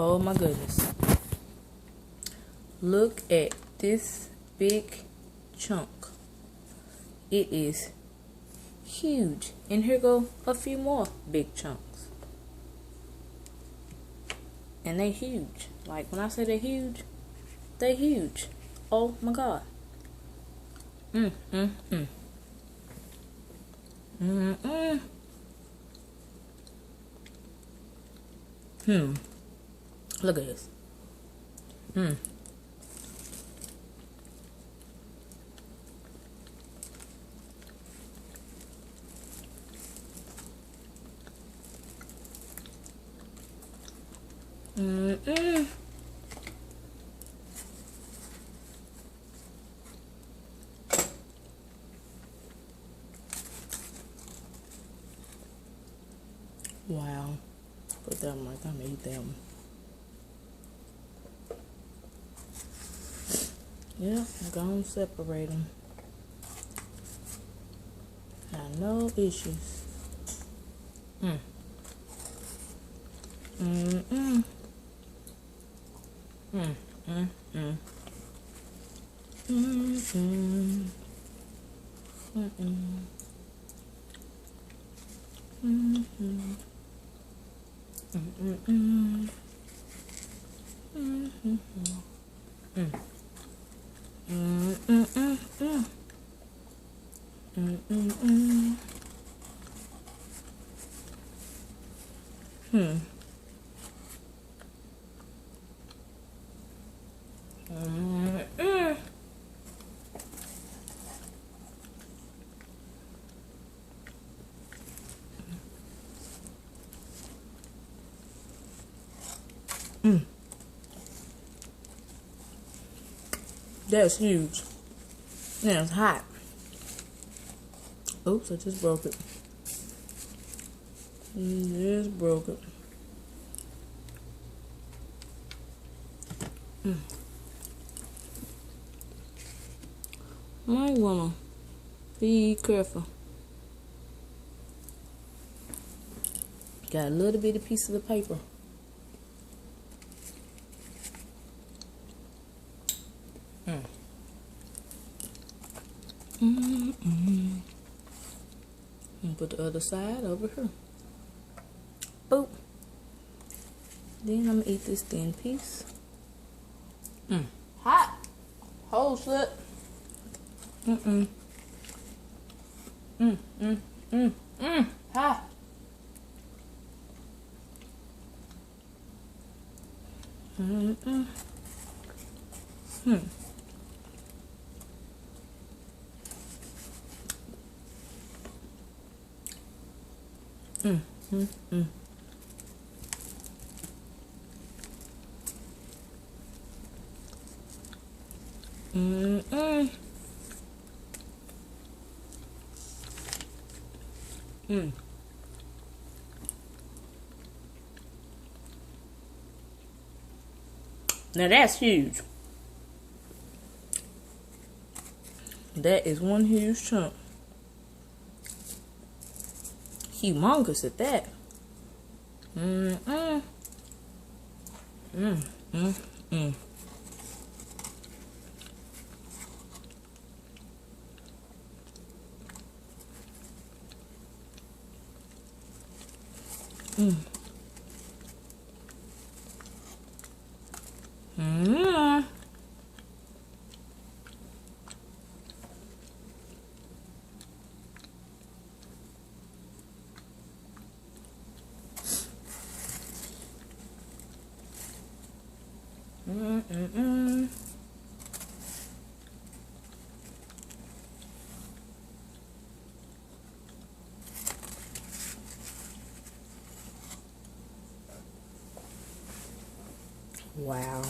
Oh my goodness. Look at this big chunk. It is huge. And here go a few more big chunks. And they huge. Like when I say they're huge, they huge. Oh my god. Mm. Look at this. Wow. Put that one right there. I'm gonna eat that one. Yeah, I'm gonna separate them. No issues. That's huge. Yeah, it's hot. Oops, I just broke it. Just broke it. Might wanna be careful. Got a little bitty piece of the paper. And put the other side over here. Boop. Then I'm gonna eat this thin piece. Hot. Whole slip. Hot. Now that's huge. That is one huge chunk. Humongous at that. Wow.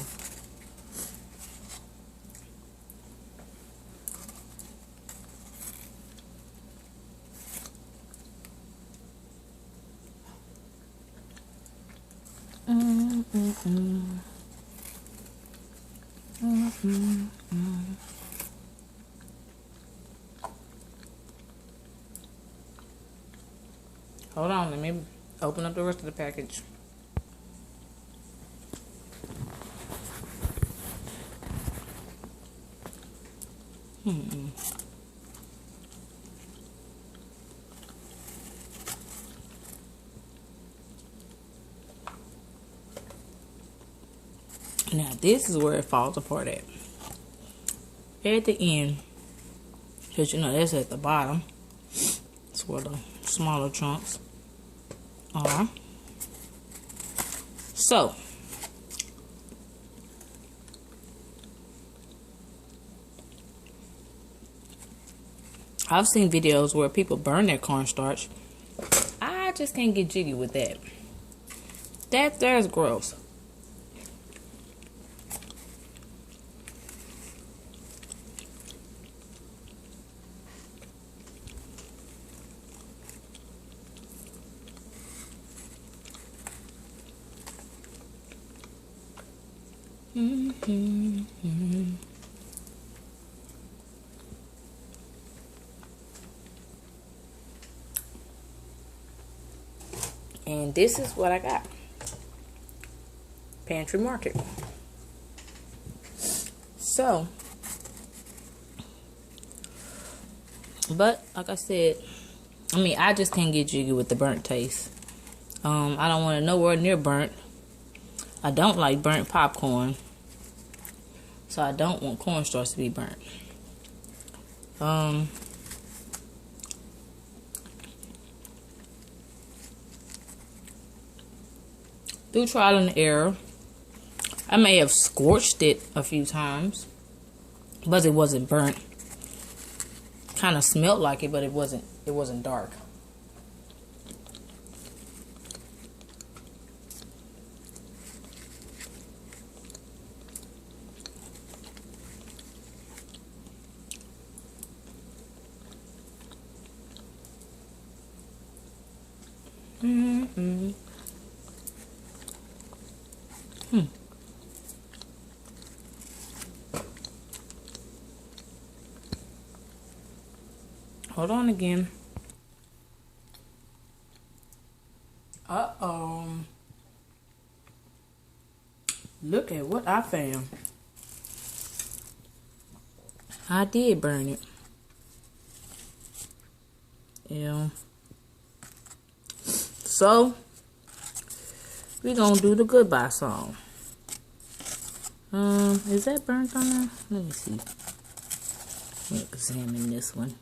Hold on, let me open up the rest of the package. Now this is where it falls apart at the end, because you know that's at the bottom. That's where the smaller chunks are. So I've seen videos where people burn their cornstarch. I just can't get jiggy with that. That's gross. And this is what I got. Pantry Market. So, but like I said, I just can't get jiggy with the burnt taste. I don't want it nowhere near burnt. I don't like burnt popcorn, so I don't want cornstarch to be burnt. Through trial and error, I may have scorched it a few times, but it wasn't burnt. Kind of smelled like it, but it wasn't dark. Hold on again. Look at what I found. I did burn it. Yeah. So, we're gonna do the goodbye song. Is that burnt on there? Let me see. Let me examine this one.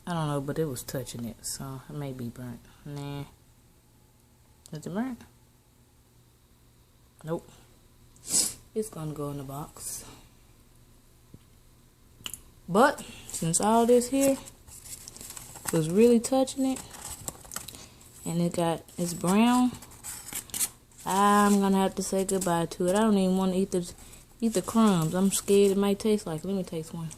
I don't know, but it was touching it, so it may be burnt. Nah. Is it burnt? Nope. It's gonna go in the box. But since all this here was really touching it, and it's brown, I'm gonna have to say goodbye to it. I don't even want to eat the crumbs. I'm scared it might taste like. Let me taste one.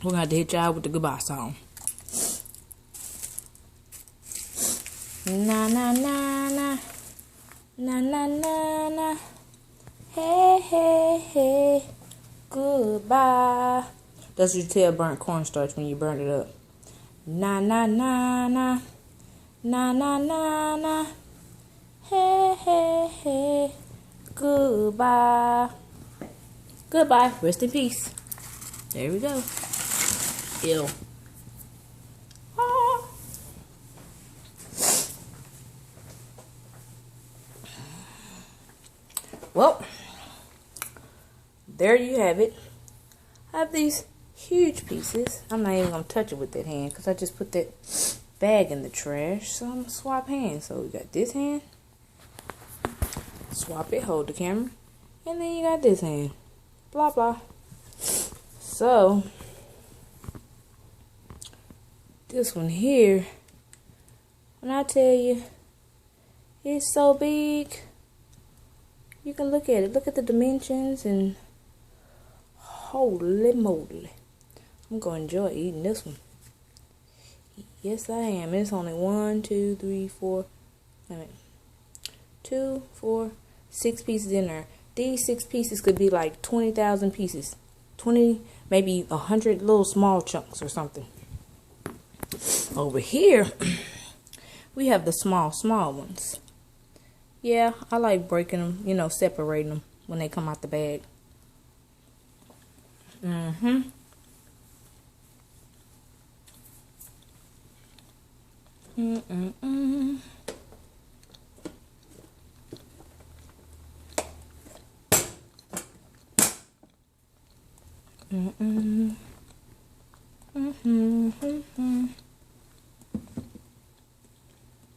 We're gonna have to hit y'all with the goodbye song. Na na na na, na na na na, hey hey hey, goodbye. That's what you tell burnt cornstarch when you burn it up. Na na na na, na na na na, hey hey hey, goodbye. Goodbye. Rest in peace. There we go. Ew. Ah. Well, there you have it. I have these huge pieces. I'm not even going to touch it with that hand because I just put that bag in the trash. So I'm going to swap hands. So we got this hand. Swap it, hold the camera. And then you got this hand. Blah, blah. So, this one here, when I tell you, it's so big. You can look at it. Look at the dimensions and holy moly. I'm going to enjoy eating this one. Yes, I am. It's only 1, 2, 3, 4. Wait a minute. 2, 4, 6 pieces in there. These 6 pieces could be like 20,000 pieces 20, maybe 100 little small chunks or something. Over here, we have the small ones. Yeah, I like breaking them, you know, separating them when they come out the bag. Mm-hmm. Mm-mm-mm. Mm-mm. Mm-hmm. Mm-hmm.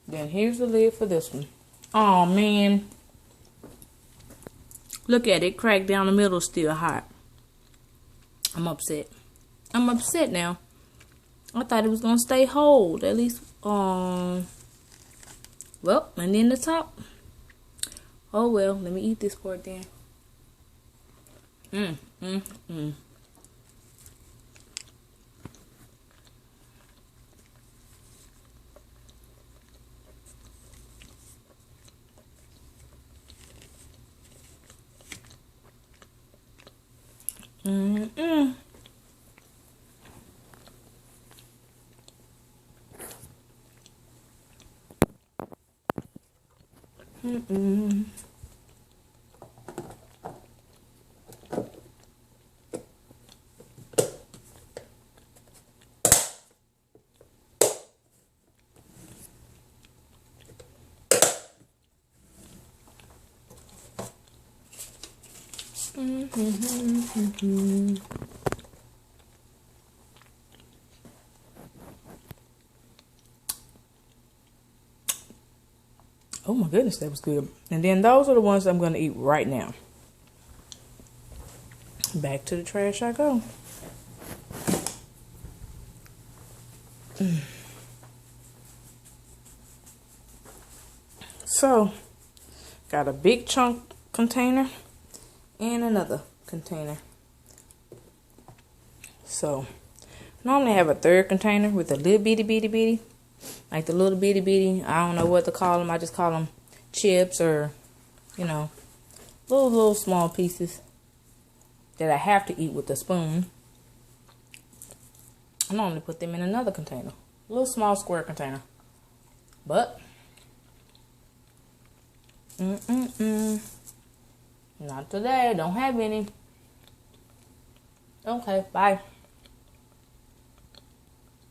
Then here's the lid for this one. Oh man. Look at it, cracked down the middle, still hot. I'm upset. I'm upset now. I thought it was gonna stay whole, at least. Well, and then the top. Oh well, let me eat this part then. Mm. Mm-mm. Mm-mm. Mm-hmm. Oh my goodness, that was good. And then those are the ones I'm going to eat right now. Back to the trash I go. So, got a big chunk container and another container. So, normally I have a third container with a little bitty. Like the little bitty, I don't know what to call them. I just call them chips or, you know, little small pieces that I have to eat with a spoon. I normally put them in another container. A little small square container. But, not today. Don't have any. Okay, bye.